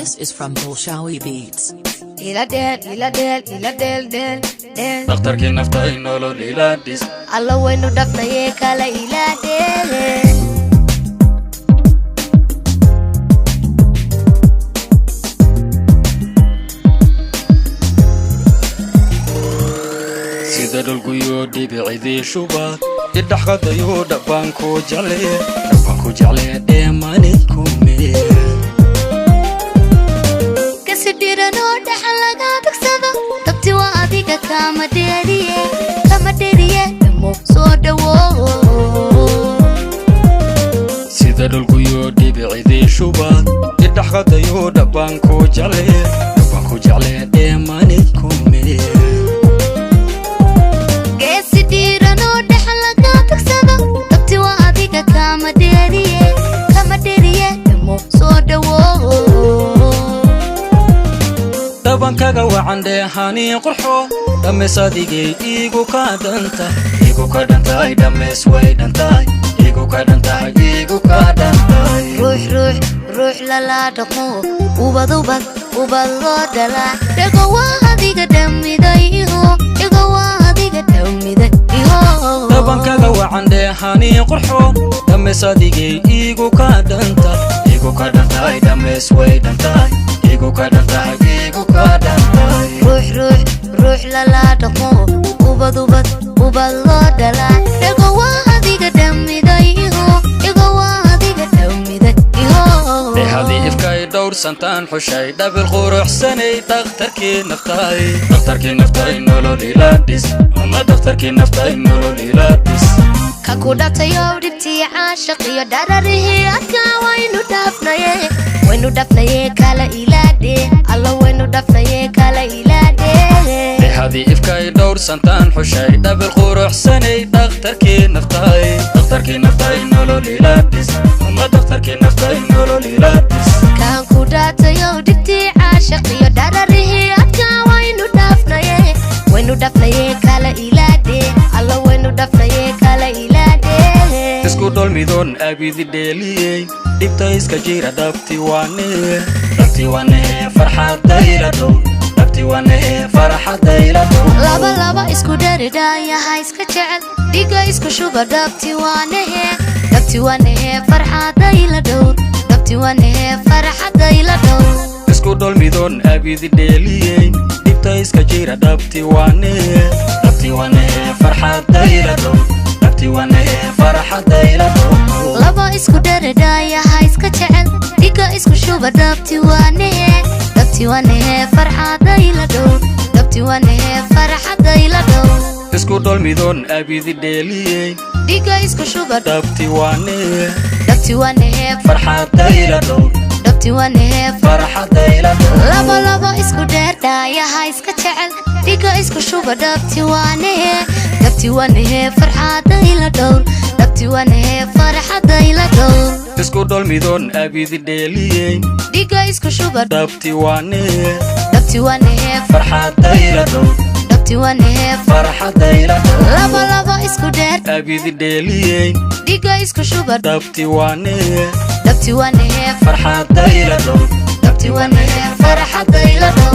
This is from Bolshawi Beats. Ila del. Dhakhtarkii nafta ay nolol ila dhis Alla waynu dhafnaye kala ila del. sida dhulku yoo dhibicdii shuba idhaxqadayo dhabanku jeclee dheemaanidku mee Kasidirano dhaxalaga tagsado tabti waa adiga kama deriye mo soo dhawo sida dhulku yoo dhibicdii shuba idhaxqadayo dhabanku jeclee dheemaanidku mee Dabankaga wacande hani qurxo dhamees adigay igu ka dhantay dhamees way dhantay igu ka dhantay ruux lala dhaqmo ubad loo dhala dhago waa adiga dhamiday Dabankaga wacande hani qurxo dhamees adigay igu ka dhantay dhamees way dhantay igu ka dhantay ruux lala dhaqmo ubad loo dhala dhago waa adiga dhamiday hadii ifkay dhowr santaan xushay dhabil quruxsanay dhakhtarkii naftay nolol ila dhis ka ku dhatayo dhibtii caashiq iyo dhararihii adkaa waynu dhafnaye kala ilaadhe alla waynu dhafnaye kala ilaadhe hadii ifkay dhowr santaan xushay dhabil quruxsanay dhakhtarkii naftay nolol ila dhis kan ku dhatayo dhibtii caashiq iyo dhararihii adkaa waynu dhafnaye kala ilaadhe alla waynu dhafnaye kala ilaadhe isku dholmidoon abidi dheeliyey dhibta iska jira dhabti waane farxadayla dhow laba isku dharidhayaha iska jecel dhiga isku shuba dhabti waanehe farxadayla dhow isku dholmidoon abidi dheeliyey dhibta iska jira dhabti waane farxadayla dhow laba isku dharidhayaha iska jecel dhiga isku shuba dhabti waanehe farxadayla dhow isku dholmidoon abidi dheeliyey dhiga isku shuba dhabti waane farxadayla dhow laba isku dharidhayaha iska jecel dhiga isku shuba dhabti waanehe farxadayla dhow isku dholmidoon abidi dheeliyey dhiga isku shuba dhabti waane farxadayla dhow laba isku dheer abidi dheeliyey dhiga isku shuba dhabti waane farxadayla dhow